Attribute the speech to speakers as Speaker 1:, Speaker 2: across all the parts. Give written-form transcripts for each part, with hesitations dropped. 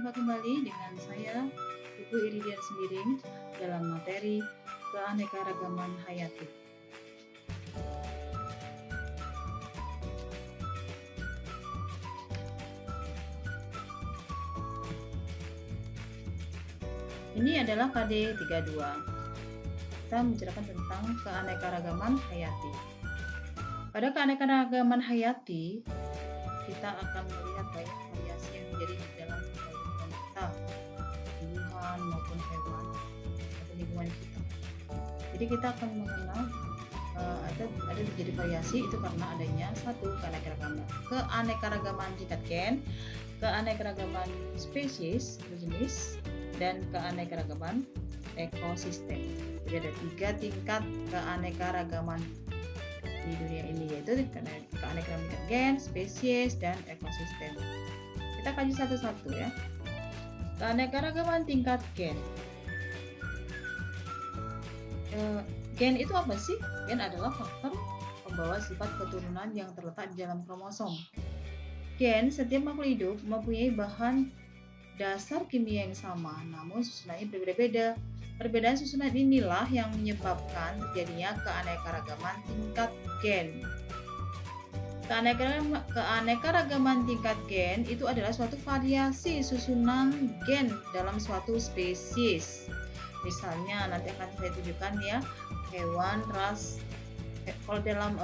Speaker 1: Berjumpa kembali dengan saya, Ibu Iridian Sembiring, dalam materi keanekaragaman hayati. Ini adalah KD 32. Kita membicarakan tentang keanekaragaman hayati. Pada keanekaragaman hayati, kita akan melihat banyak variasi yang terjadi di dalam lingkungan kita, tumbuhan maupun hewan atau lingkungan kita. Jadi kita akan mengenal ada terjadi variasi itu karena adanya satu keanekaragaman tingkat gen, keanekaragaman spesies atau jenis, dan keanekaragaman ekosistem. Jadi ada 3 tingkat keanekaragaman di dunia ini, yaitu keanekaragaman tingkat gen, spesies, dan ekosistem. Kita kaji satu-satu ya. Keanekaragaman tingkat gen. Gen itu apa sih? Gen adalah faktor pembawa sifat keturunan yang terletak di dalam kromosom. Gen, setiap makhluk hidup mempunyai bahan dasar kimia yang sama, namun susunannya berbeda-beda. Perbedaan susunan inilah yang menyebabkan terjadinya keanekaragaman tingkat gen. Keanekaragaman tingkat gen itu adalah suatu variasi susunan gen dalam suatu spesies. Misalnya nanti akan saya tunjukkan ya, hewan, ras. Kalau dalam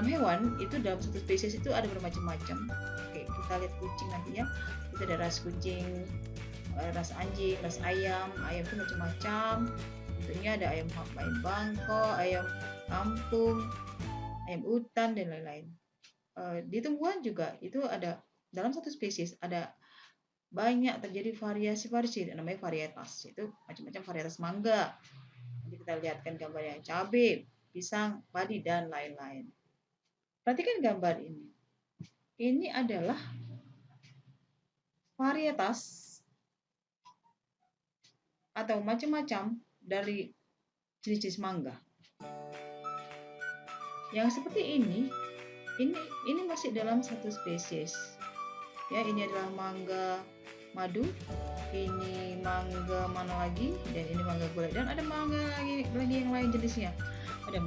Speaker 1: hewan itu dalam satu spesies itu ada bermacam-macam. Oke, kita lihat kucing nanti ya. Itu ada ras kucing, ras anjing, ras ayam. Ayam itu macam-macam. Tentunya ada ayam bangkok, ayam kampung, ayam hutan, dan lain-lain. Di tumbuhan juga itu ada dalam satu spesies ada banyak terjadi variasi namanya varietas. Itu macam-macam varietas mangga. Nanti kita lihatkan gambarnya, cabai, pisang, padi, dan lain-lain. Perhatikan gambar ini. Ini adalah varietas atau macam-macam dari jenis-jenis mangga. Yang seperti ini masih dalam satu spesies. Ya, ini adalah mangga madu, ini mangga mana lagi, dan ini mangga gulai, dan ada mangga lagi yang lain jenisnya. Ada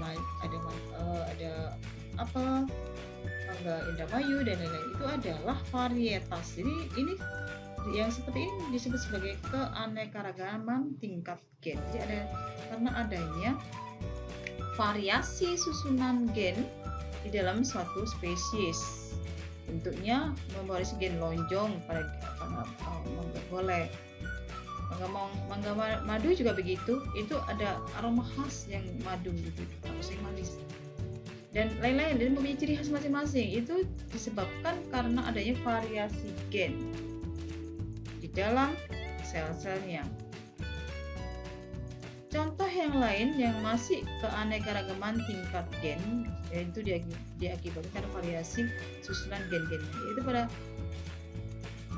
Speaker 1: apel, mangga Indramayu, dan lain-lain. Itu adalah varietas. Jadi ini yang seperti ini disebut sebagai keanekaragaman tingkat gen. Jadi karena adanya variasi susunan gen di dalam suatu spesies. Bentuknya mewarisi gen lonjong pada mangga golek. Mangga madu juga begitu. Itu ada aroma khas yang madu gitu, rasanya manis. Dan lain-lain, dan mempunyai ciri khas masing-masing. Itu disebabkan karena adanya variasi gen di dalam sel-selnya. Contoh yang lain yang masih keanekaragaman tingkat gen, yaitu diakibatkan karena variasi susunan gen-gennya, yaitu pada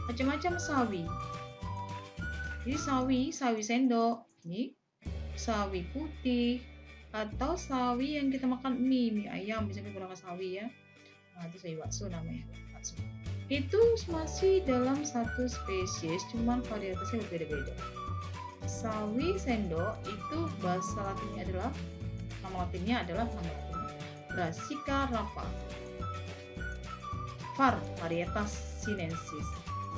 Speaker 1: macam-macam sawi. Jadi sawi sendok, ini sawi putih, atau sawi yang kita makan mie ayam, misalnya menggunakan sawi ya. Nah, itu sawi bakso namanya. Itu masih dalam satu spesies, cuman varietasnya berbeda-beda. Sawi sendok itu bahasa latinnya adalah Brassica rapa. Var varietas sinensis.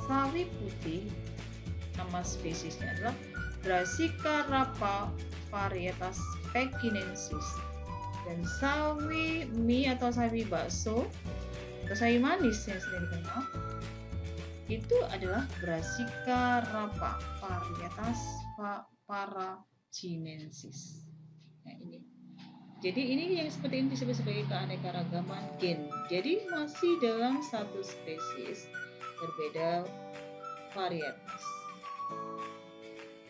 Speaker 1: Sawi putih nama spesiesnya adalah Brassica rapa varietas pekinensis. Dan sawi mie atau sawi bakso atau sawi manis yang sering dikenal itu adalah Brassica rapa varietas paracinensis. Nah, ini. Jadi ini yang seperti ini disebut sebagai keanekaragaman gen. Jadi masih dalam satu spesies berbeda varietas.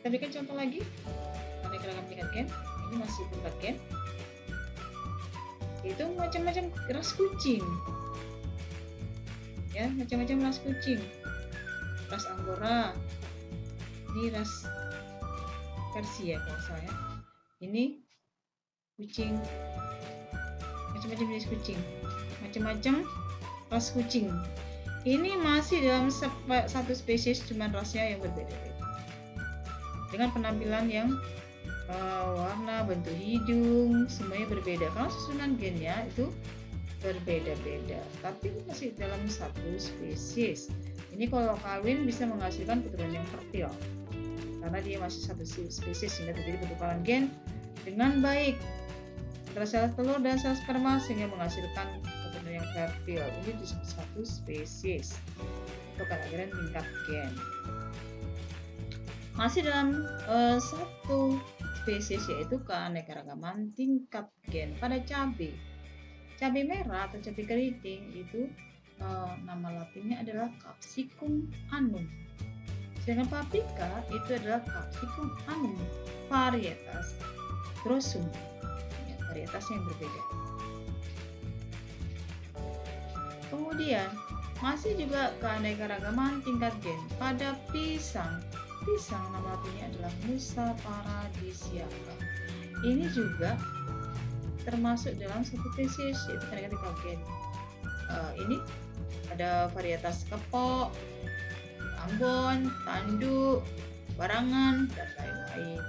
Speaker 1: Kita berikan contoh lagi. Keanekaragaman tingkat gen. Ini masih tingkat gen. Itu macam-macam ras kucing. Ya, macam-macam ras kucing. Ras Angora. Ini ras Persia kalau saya. Ini kucing, macam-macam jenis kucing, macam-macam ras kucing. Ini masih dalam satu spesies, cuman rasnya yang berbeda-beda. Dengan penampilan yang warna, bentuk hidung, semuanya berbeda. Kalau susunan gennya itu berbeda-beda, tapi masih dalam satu spesies. Ini kalau kawin bisa menghasilkan keturunan yang fertil, karena dia masih satu spesies sehingga terjadi pertukaran gen dengan baik antara sel telur dan sel sperma sehingga menghasilkan keturunan yang fertil. Ini disebut satu spesies atau keanekaragaman tingkat gen. Masih dalam satu spesies yaitu keanekaragaman tingkat gen pada cabai. Cabai merah atau cabai keriting itu nama latinnya adalah Capsicum annum. Sedangkan paprika itu adalah Capsicum annum varietas Drossum. Varietas yang berbeda. Kemudian masih juga keanekaragaman tingkat gen pada pisang. Pisang nama latinnya adalah Musa paradisiaca. Ini juga termasuk dalam satu spesies yaitu keanekaragaman tingkat gen. Ini ada varietas kepok, ambon, tanduk, barangan, dan lain-lain.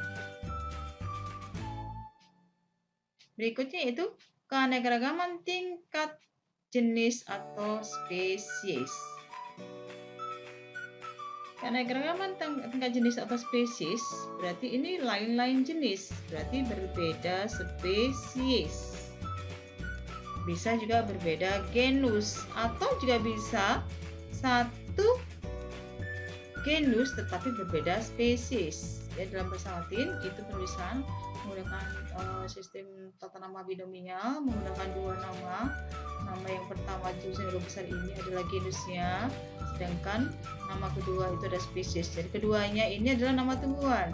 Speaker 1: Berikutnya yaitu keanekaragaman tingkat jenis atau spesies. Keanekaragaman tingkat jenis atau spesies berarti ini lain-lain jenis, berarti berbeda spesies. Bisa juga berbeda genus atau juga bisa satu genus tetapi berbeda spesies. Ya, dalam bahasa Latin itu penulisan menggunakan sistem tata nama binomial, menggunakan dua nama. Nama yang pertama tulisan huruf besar ini adalah genusnya, sedangkan nama kedua itu adalah spesies. Jadi keduanya ini adalah nama tumbuhan.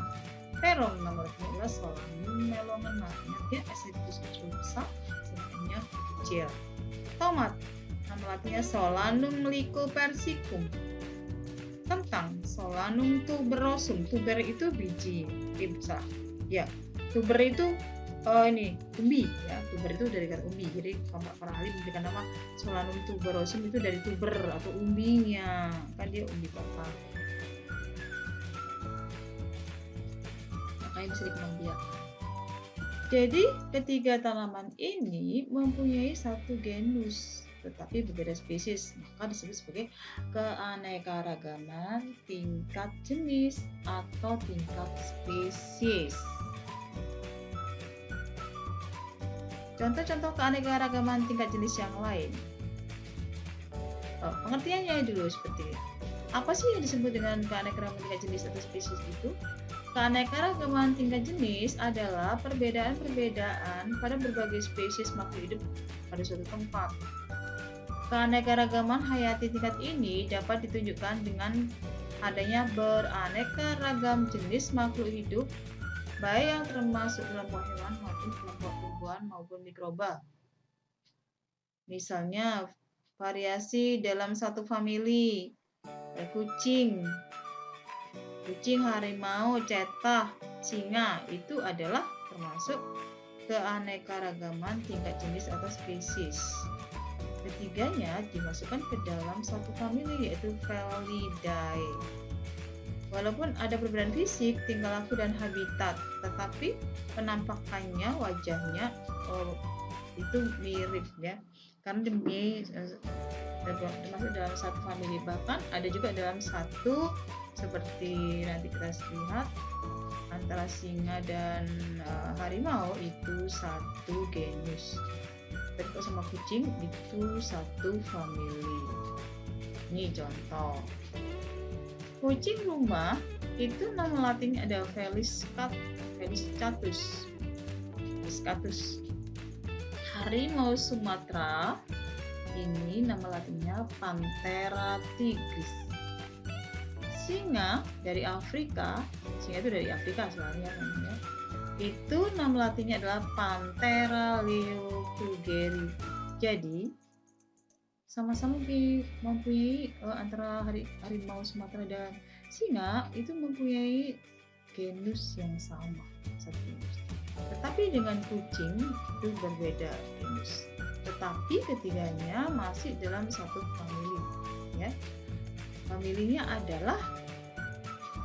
Speaker 1: Terong nama latinnya adalah Solanum melongena. Dia S-nya kecil besar, sebenarnya kecil. Tomat nama latinnya Solanum lycopersicum. Kentang Solanum tuberosum. Tuber itu biji, besar. Ya, tuber itu ini umbi ya. Tuber itu dari kata umbi. Jadi para ahli memberikan nama Solanum tuberosum itu dari tuber atau umbinya. Kan dia umbi bakar. Makanya bisa dikembangbiakkan. Jadi ketiga tanaman ini mempunyai satu genus tetapi berbeda spesies, maka disebut sebagai keanekaragaman tingkat jenis atau tingkat spesies. Contoh-contoh keanekaragaman tingkat jenis yang lain. Pengertiannya dulu seperti ini. Apa sih yang disebut dengan keanekaragaman tingkat jenis atau spesies itu? Keanekaragaman tingkat jenis adalah perbedaan-perbedaan pada berbagai spesies makhluk hidup pada suatu tempat. Keanekaragaman hayati tingkat ini dapat ditunjukkan dengan adanya beraneka ragam jenis makhluk hidup, baik yang termasuk kelompok hewan maupun kelompok tumbuhan maupun mikroba. Misalnya variasi dalam satu famili, kucing, harimau, cetah, singa itu adalah termasuk keanekaragaman tingkat jenis atau spesies. Ketiganya dimasukkan ke dalam satu famili yaitu Felidae. Walaupun ada perbedaan fisik, tingkah laku dan habitat, tetapi penampakannya, wajahnya itu mirip ya. Karena termasuk dalam satu famili, bahkan ada juga dalam satu seperti nanti kita lihat antara singa dan harimau itu satu genus. Tapi sama kucing itu satu famili. Ini contoh. Kucing rumah itu nama latinnya ada Felis catus. Harimau Sumatera ini nama latinnya Panthera tigris. Singa dari Afrika, singa itu dari Afrika sebenarnya namanya. Itu nama latinnya adalah Panthera leopolderi. Jadi sama-sama mempunyai antara harimau Sumatera dan singa itu mempunyai genus yang sama, satu genus. Tetapi dengan kucing itu berbeda genus. Tetapi ketiganya masih dalam satu famili. ya. Familinya adalah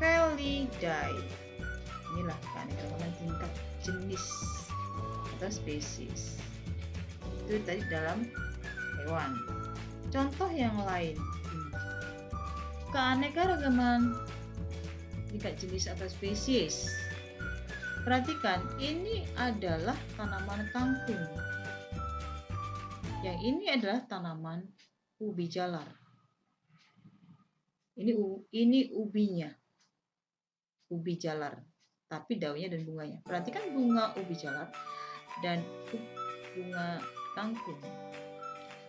Speaker 1: Felidae. Inilah keanekaragaman tingkat jenis atau spesies. Itu tadi dalam hewan. Contoh yang lain, keanekaragaman tingkat jenis atau spesies. Perhatikan, ini adalah tanaman kangkung. Yang ini adalah tanaman ubi jalar. Ini ubinya, ubi jalar, tapi daunnya dan bunganya. Perhatikan bunga ubi jalar dan bunga kangkung.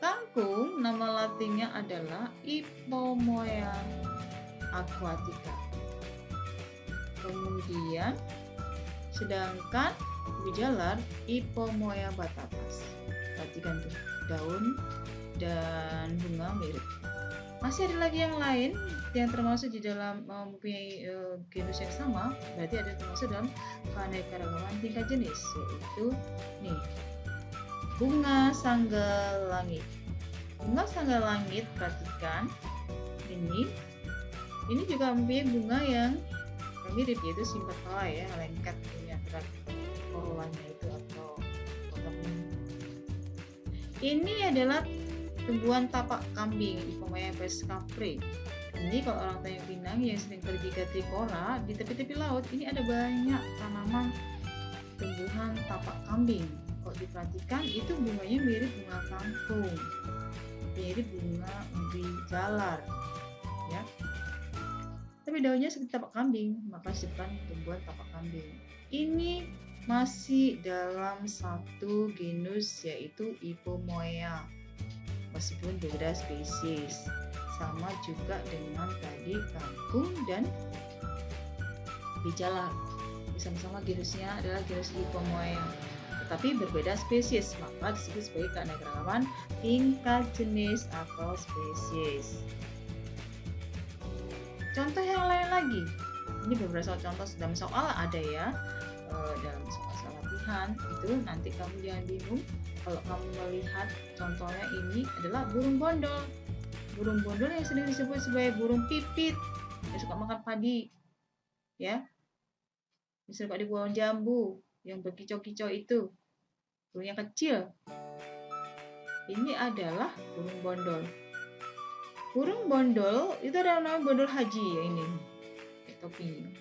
Speaker 1: Kangkung nama latinnya adalah Ipomoea aquatica. Kemudian sedangkan ubi jalar Ipomoea batatas. Perhatikan tuh, daun dan bunga mirip. Masih ada lagi yang lain yang termasuk di dalam mempunyai genus yang sama, berarti ada termasuk dalam keanekaragaman tingkat jenis, yaitu nih, bunga sanggal langit. Bunga sanggal langit, perhatikan ini juga mempunyai bunga yang mirip, yaitu Sympathala ya, lengket punya korolanya itu atau potong. Ini adalah tumbuhan tapak kambing, Ipomoea pescapre. Ini kalau orang Tanjung Pinang yang sering pergi ke Trikora, di tepi-tepi laut ini ada banyak tanaman tumbuhan tapak kambing. Kalau diperhatikan itu bunganya mirip bunga kangkung, mirip bunga ubi jalar, ya. Tapi daunnya seperti tapak kambing, maka disebutkan tumbuhan tapak kambing. Ini masih dalam satu genus, yaitu Ipomoea. Meskipun beda spesies, sama juga dengan tadi kangkung dan ubi jalar. Sama-sama genusnya adalah genus Ipomoea, tetapi berbeda spesies, maka disebut sebagai keanekaragaman tingkat jenis atau spesies. Contoh yang lain lagi, ini beberapa contoh dalam soal ada ya, dalam soal latihan itu nanti kamu jangan bingung. Kalau kamu melihat contohnya ini adalah burung bondol. Burung bondol yang sering disebut sebagai burung pipit, yang suka makan padi, ya. Yang suka di pohon jambu, yang berkicau-kicau itu, burungnya kecil. Ini adalah burung bondol. Burung bondol itu ada namanya bondol haji ya ini, topinya.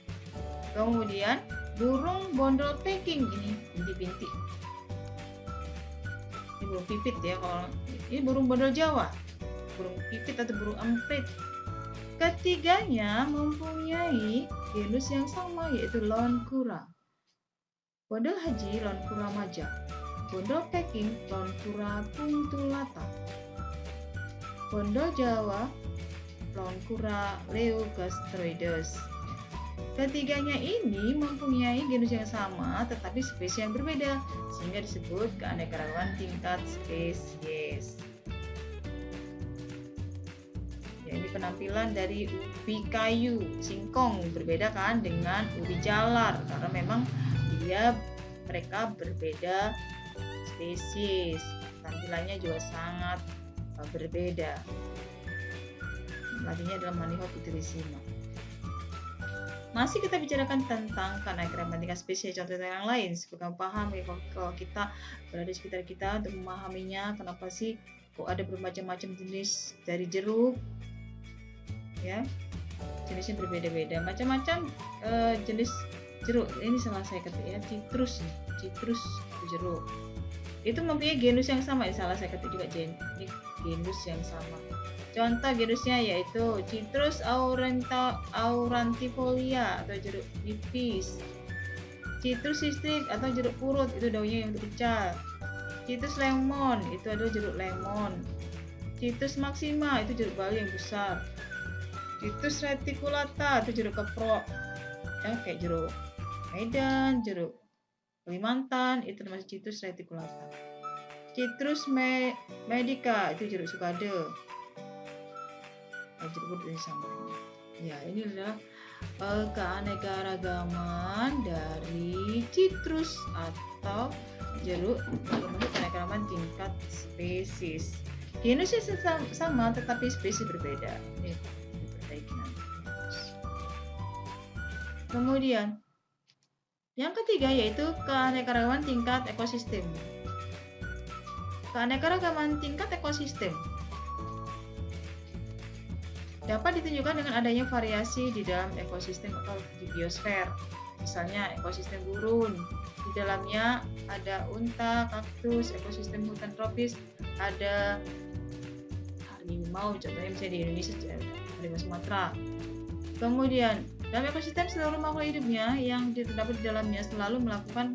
Speaker 1: Kemudian burung bondol Peking ini bintik-bintik. Ini burung pipit ya, kalau ini burung bondol Jawa, burung pipit atau burung emprit. Ketiganya mempunyai genus yang sama, yaitu Loncura. Bondol haji Loncura majak, bondol Peking Loncura punctulata, bondol Jawa Loncura leucastroides. Ketiganya ini mempunyai genus yang sama tetapi spesies yang berbeda, sehingga disebut keanekaragaman tingkat spesies. Ya, ini penampilan dari ubi kayu singkong, berbeda kan dengan ubi jalar karena memang mereka berbeda spesies, tampilannya juga sangat berbeda. Latinnya adalah Manihot utilissima. Masih kita bicarakan tentang keanekaragaman tingkat spesies, contoh yang lain supaya kamu paham ya, kalau kita berada di sekitar kita untuk memahaminya. Kenapa sih kok ada bermacam-macam jenis dari jeruk, ya, jenisnya berbeda-beda, macam-macam jenis jeruk. Ini salah saya ketik ya, citrus jeruk itu mempunyai genus yang sama. Salah saya ketik juga ini genus yang sama. Contoh genusnya yaitu Citrus aurantifolia atau jeruk nipis, Citrus citrik atau jeruk purut, itu daunnya yang kecil. Citrus lemon itu adalah jeruk lemon. Citrus maxima itu jeruk bali yang besar. Citrus reticulata itu jeruk keprok, ya, kayak jeruk Medan, jeruk Kalimantan, itu termasuk Citrus reticulata. Citrus medica itu jeruk Sukade. Jeruk purut samanya. Ya, ini adalah keanekaragaman dari citrus atau jeruk, termasuk keanekaragaman tingkat spesies. Di Indonesia sama, tetapi spesies berbeda. Ini diperbaiki nanti. Kemudian yang ketiga yaitu keanekaragaman tingkat ekosistem. Keanekaragaman tingkat ekosistem dapat ditunjukkan dengan adanya variasi di dalam ekosistem atau di biosfer. Misalnya ekosistem gurun, di dalamnya ada unta, kaktus, ekosistem hutan tropis, ada harimau, contohnya misalnya di Indonesia harimau Sumatera. Kemudian dalam ekosistem seluruh makhluk hidupnya yang terdapat di dalamnya selalu melakukan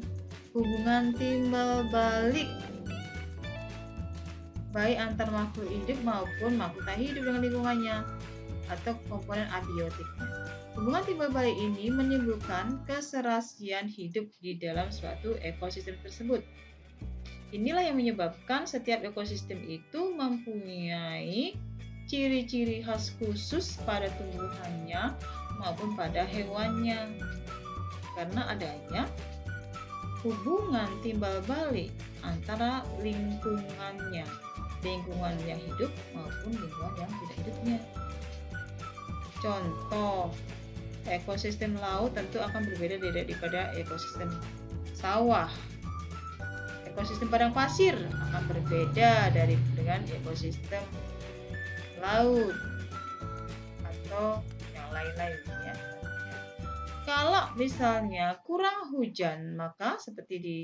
Speaker 1: hubungan timbal balik baik antar makhluk hidup maupun makhluk tak hidup dengan lingkungannya atau komponen abiotiknya. Hubungan timbal balik ini menimbulkan keserasian hidup di dalam suatu ekosistem tersebut. Inilah yang menyebabkan setiap ekosistem itu mempunyai ciri-ciri khas khusus pada tumbuhannya maupun pada hewannya. Karena adanya hubungan timbal balik antara lingkungan yang hidup maupun lingkungan yang tidak hidupnya. Contoh, ekosistem laut tentu akan berbeda daripada ekosistem sawah. Ekosistem padang pasir akan berbeda dengan ekosistem laut atau yang lain-lain ya. Kalau misalnya kurang hujan, maka seperti di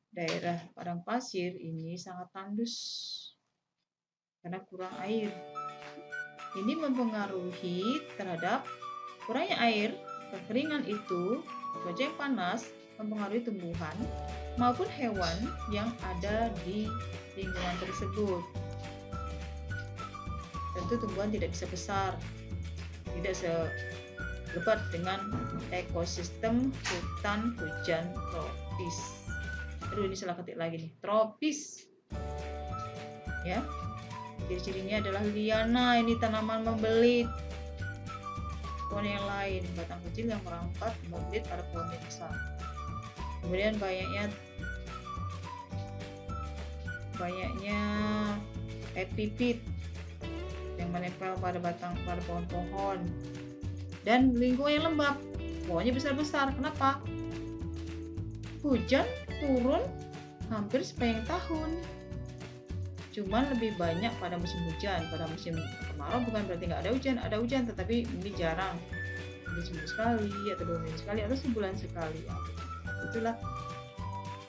Speaker 1: daerah padang pasir ini sangat tandus karena kurang air. Ini mempengaruhi terhadap kurangnya air, kekeringan itu, cuaca yang panas mempengaruhi tumbuhan maupun hewan yang ada di lingkungan tersebut. Tentu tumbuhan tidak bisa besar, tidak selebat dengan ekosistem hutan hujan tropis. Aduh, ini salah ketik lagi nih, tropis. Ya, ciri-cirinya adalah liana, ini tanaman membelit pohon yang lain, batang kecil yang merangkat membelit pada pohon yang besar. Kemudian banyaknya epipit yang menempel pada pohon-pohon, dan lingkungan yang lembab, pohonnya besar-besar. Kenapa? Hujan turun hampir sepanjang tahun, cuman lebih banyak pada musim hujan. Pada musim kemarau bukan berarti nggak ada hujan, tetapi ini jarang, ini seminggu sekali atau 2 minggu sekali atau sebulan sekali. Itulah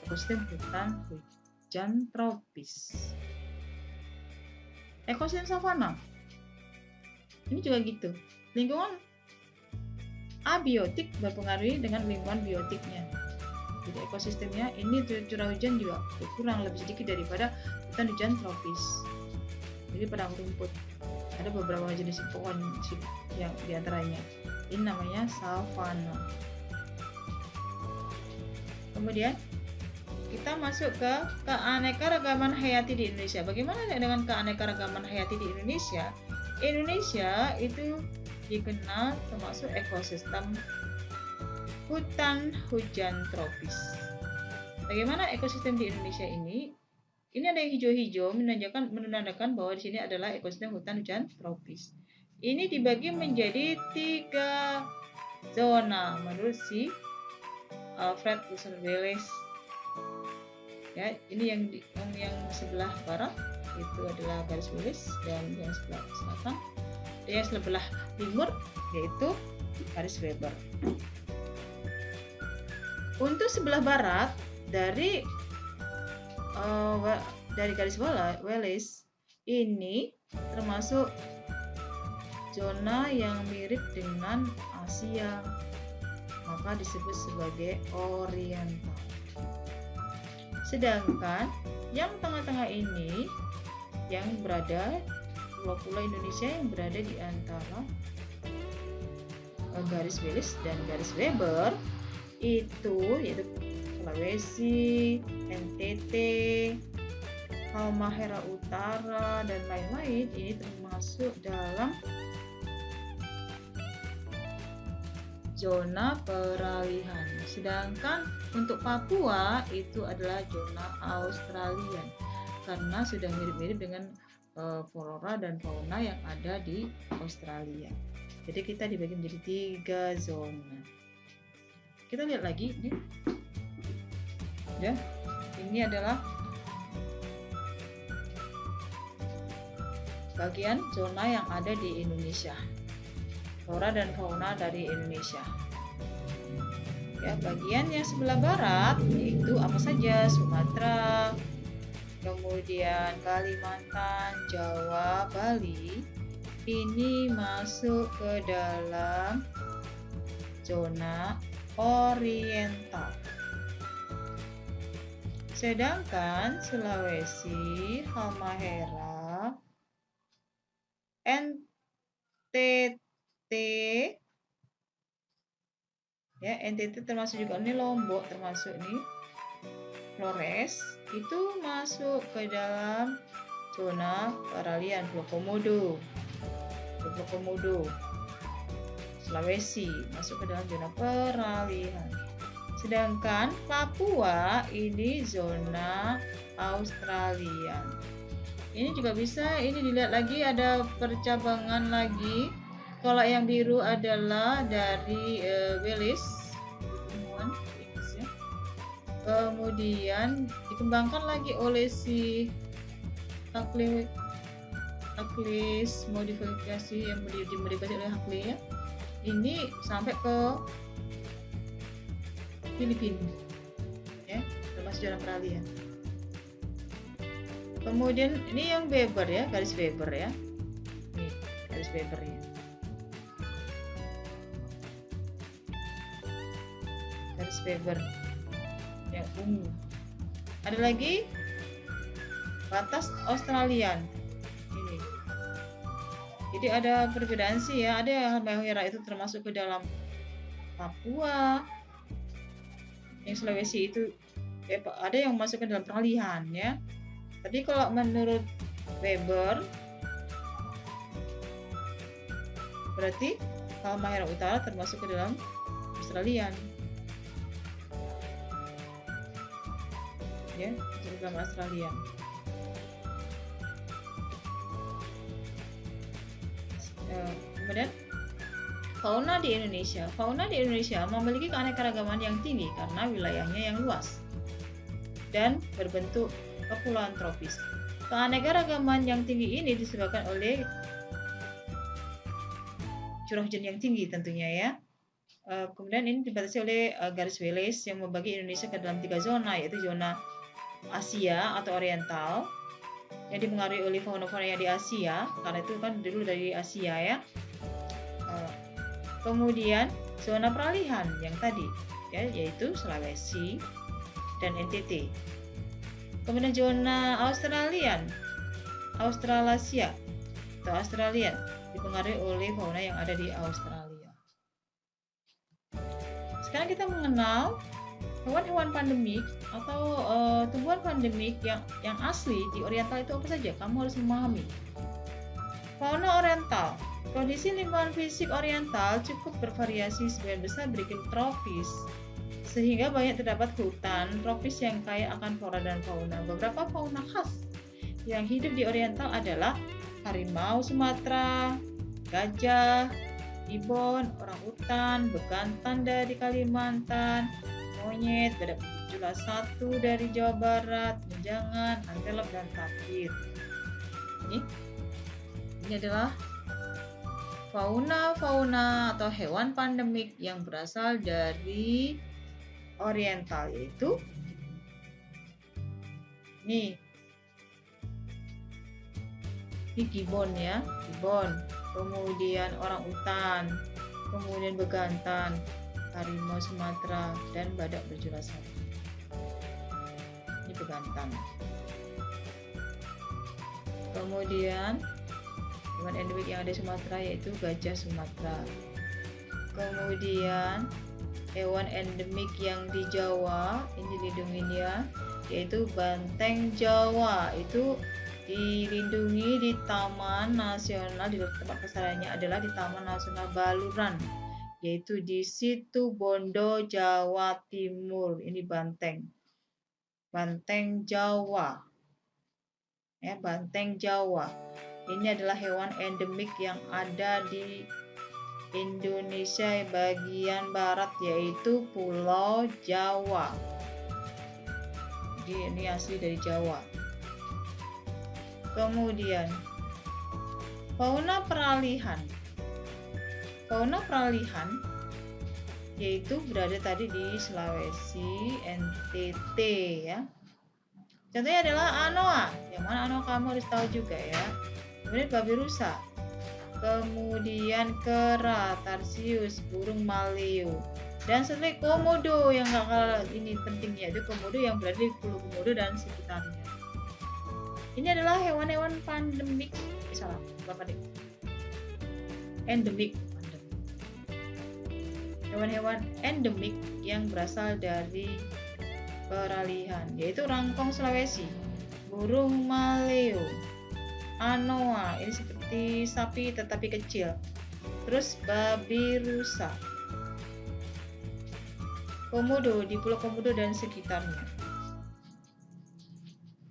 Speaker 1: ekosistem hutan hujan tropis. Ekosistem savana ini juga gitu, lingkungan abiotik berpengaruh dengan lingkungan biotiknya. Jadi ekosistemnya ini curah hujan juga kurang lebih sedikit daripada hutan hujan tropis. Jadi padang rumput, ada beberapa jenis pohon yang diantaranya ini namanya savana. Kemudian kita masuk ke keanekaragaman hayati di Indonesia. Bagaimana dengan keanekaragaman hayati di Indonesia? Indonesia itu dikenal termasuk ekosistem hutan hujan tropis. Bagaimana ekosistem di Indonesia ini? Ini ada yang hijau-hijau menandakan bahwa di sini adalah ekosistem hutan hujan tropis. Ini dibagi menjadi 3 zona menurut si Alfred Russel Wallace. Ya, ini yang sebelah barat itu adalah garis Wallace, dan yang sebelah selatan, yang sebelah timur yaitu garis Weber. Untuk sebelah barat dari garis Wallace ini termasuk zona yang mirip dengan Asia, maka disebut sebagai oriental. Sedangkan yang tengah-tengah ini yang berada pulau-pulau Indonesia yang berada di antara garis Wallace dan garis Weber itu yaitu Sulawesi, NTT, Halmahera Utara dan lain-lain, ini termasuk dalam zona peralihan. Sedangkan untuk Papua itu adalah zona Australian karena sudah mirip-mirip dengan flora dan fauna yang ada di Australia. Jadi kita dibagi menjadi 3 zona. Kita lihat lagi ini. Ya, ini adalah bagian zona yang ada di Indonesia. Flora dan fauna dari Indonesia. Ya, bagian yang sebelah barat yaitu apa saja? Sumatera, kemudian Kalimantan, Jawa, Bali, ini masuk ke dalam zona oriental. Sedangkan Sulawesi, Halmahera, NTT, ya NTT termasuk juga ini Lombok termasuk nih, Flores itu masuk ke dalam zona peralihan Pulau Komodo. Sulawesi masuk ke dalam zona peralihan. Sedangkan Papua ini zona Australia. Ini juga bisa, ini dilihat lagi ada percabangan lagi. Kalau yang biru adalah dari Wales, kemudian dikembangkan lagi oleh si Huxley modifikasi yang dimodifikasi oleh Huxley ya. Ini sampai ke Filipina ya, termasuk zona peralihan. Kemudian ini yang Weber ya, garis Weber ya. Nih, garis Weber ya. Garis Weber yang ungu. Ada lagi batas Australian ini. Jadi ada perbedaan sih ya. Ada yang Halmahera itu termasuk ke dalam Papua. Yang Sulawesi itu ada yang masuk ke dalam peralihan ya. Tapi kalau menurut Weber berarti Halmahera Utara termasuk ke dalam Australian. Ya, masuk ke dalam Australia. Kemudian fauna di Indonesia. Fauna di Indonesia memiliki keanekaragaman yang tinggi karena wilayahnya yang luas dan berbentuk kepulauan tropis. Keanekaragaman yang tinggi ini disebabkan oleh curah hujan yang tinggi tentunya ya. Kemudian ini dibatasi oleh garis Wallace yang membagi Indonesia ke dalam 3 zona, yaitu zona Asia atau Oriental yang dipengaruhi oleh fauna-fauna yang di Asia, karena itu kan dulu dari Asia ya. Kemudian zona peralihan yang tadi ya, yaitu Sulawesi dan NTT. Kemudian zona Australasia atau Australia dipengaruhi oleh fauna yang ada di Australia. Sekarang kita mengenal hewan-hewan pandemik atau tumbuhan pandemik yang asli di Oriental itu apa saja? Kamu harus memahami. Fauna Oriental. Kondisi lingkungan fisik Oriental cukup bervariasi, sebagian besar beriklim tropis, sehingga banyak terdapat hutan tropis yang kaya akan flora dan fauna. Beberapa fauna khas yang hidup di Oriental adalah harimau Sumatera, gajah, ibon, orangutan, bekantan dari Kalimantan, monyet, badak berjula 1 dari Jawa Barat, menjangan, antelop, dan tapir. Ini adalah fauna atau hewan pandemik yang berasal dari Oriental, yaitu ini gibbon ya, gibbon, kemudian orangutan, kemudian bekantan, harimau Sumatera, dan badak berjula 1. Ini bekantan. Kemudian hewan endemik yang ada di Sumatera yaitu gajah Sumatera. Kemudian hewan endemik yang di Jawa ini dilindungi ya, yaitu banteng Jawa. Itu dilindungi di Taman Nasional, di tempat kesalahannya adalah di Taman Nasional Baluran, yaitu di Situbondo, Jawa Timur. Ini banteng Jawa. ya, banteng Jawa. Ini adalah hewan endemik yang ada di Indonesia bagian barat, yaitu Pulau Jawa. Jadi ini asli dari Jawa. Kemudian fauna peralihan. Fauna peralihan yaitu berada tadi di Sulawesi, NTT ya. Contohnya adalah anoa, yang mana anoa kamu harus tahu juga ya. Kemudian babi rusa, kemudian kera, tarsius, burung maleo, dan setelah komodo yang gak kalah ini pentingnya, itu komodo yang berada di Pulau Komodo dan sekitarnya. Ini adalah hewan-hewan pandemik, salah, Bapak Dek. Endemik. Hewan-hewan endemik yang berasal dari peralihan, yaitu rangkong Sulawesi, burung maleo, anoa, ini seperti sapi tetapi kecil, terus babi rusa, komodo di Pulau Komodo dan sekitarnya.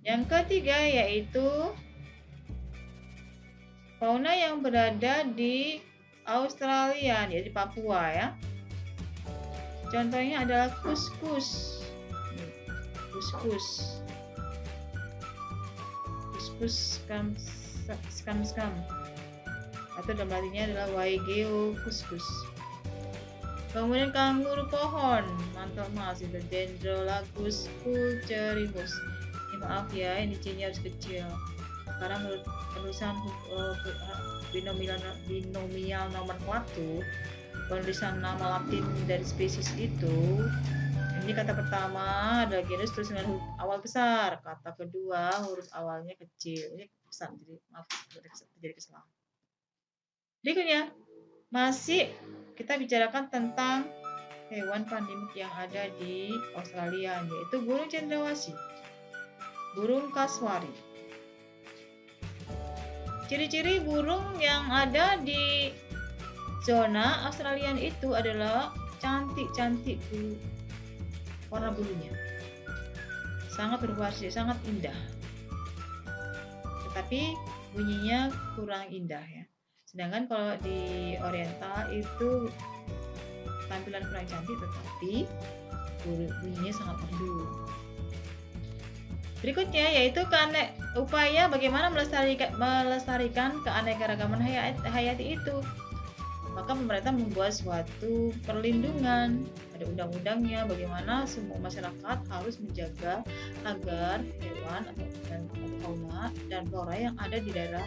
Speaker 1: Yang ketiga yaitu fauna yang berada di Australia, yaitu di Papua ya. Contohnya adalah kuskus, skam, atau dalam artinya adalah Waigeo kuskus. Kemudian kanguru pohon, mantap mas, itu Dendrolagus pulcherrimus. Ini maaf ya, ini C-nya harus kecil karena menurut penulisan binomial nomenklatur, penulisan nama Latin dari spesies itu, ini kata pertama adalah genus terus dengan huruf awal besar, kata kedua huruf awalnya kecil. Ini pesan, jadi maaf terjadi kesalahan. Berikutnya masih kita bicarakan tentang hewan pandemik yang ada di Australia, yaitu burung cendrawasih, burung kasuari. Ciri-ciri burung yang ada di zona Australian itu adalah cantik-cantik warna bulunya, sangat berwarna, sangat indah, tetapi bunyinya kurang indah ya. Sedangkan kalau di Oriental itu tampilan kurang cantik tetapi bunyinya sangat merdu. Berikutnya yaitu upaya bagaimana melestarikan keanekaragaman hayati itu. Maka pemerintah membuat suatu perlindungan, ada undang-undangnya bagaimana semua masyarakat harus menjaga agar hewan atau fauna dan flora yang ada di daerah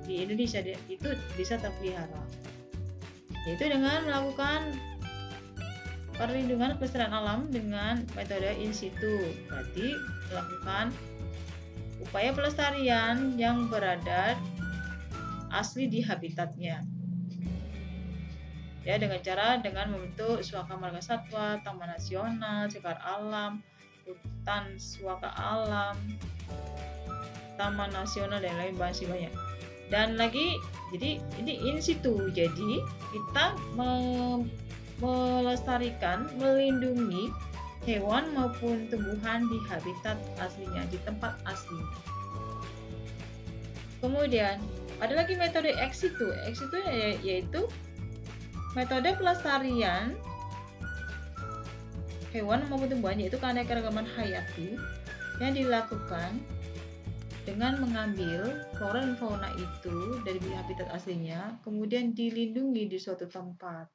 Speaker 1: di Indonesia itu bisa terpelihara, yaitu dengan melakukan perlindungan kelestarian alam dengan metode in situ, berarti melakukan upaya pelestarian yang berada asli di habitatnya. Ya, dengan membentuk suaka marga satwa, taman nasional, cagar alam, hutan suaka alam, taman nasional dan lain masih banyak. Dan lagi, jadi ini in situ. Jadi kita melestarikan, melindungi hewan maupun tumbuhan di habitat aslinya, di tempat aslinya. Kemudian ada lagi metode ex situ. Ex situ yaitu metode pelestarian hewan maupun tumbuhan, yaitu keanekaragaman hayati yang dilakukan dengan mengambil flora dan fauna itu dari habitat aslinya, kemudian dilindungi di suatu tempat.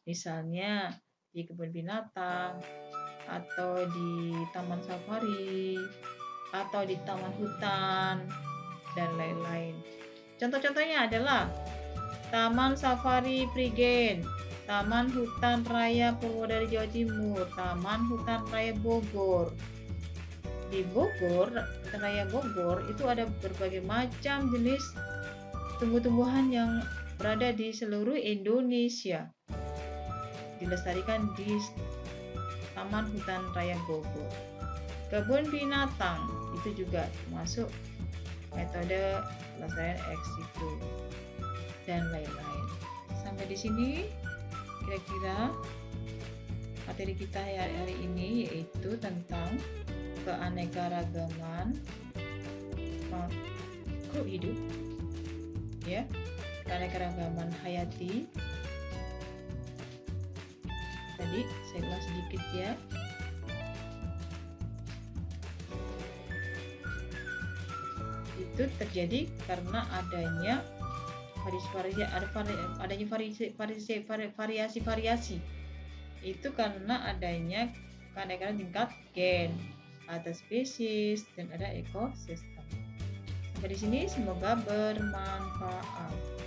Speaker 1: Misalnya di kebun binatang, atau di taman safari, atau di taman hutan, dan lain-lain. Contoh-contohnya adalah Taman Safari Prigen, Taman Hutan Raya Purwodadi Jawa Timur, Taman Hutan Raya Bogor. Di Bogor, Hutan Raya Bogor itu ada berbagai macam jenis tumbuh-tumbuhan yang berada di seluruh Indonesia, dilestarikan di Taman Hutan Raya Bogor. Kebun binatang itu juga masuk metode pelestarian ex situ dan lain-lain. Sampai di sini kira-kira materi kita hari ini, yaitu tentang keanekaragaman makhluk hidup, ya, keanekaragaman hayati. Tadi saya ulang sedikit ya. Itu terjadi karena adanya variasi-variasi. Itu karena adanya keanekaragaman tingkat gen, ada spesies, dan ada ekosistem. Sampai di sini semoga bermanfaat.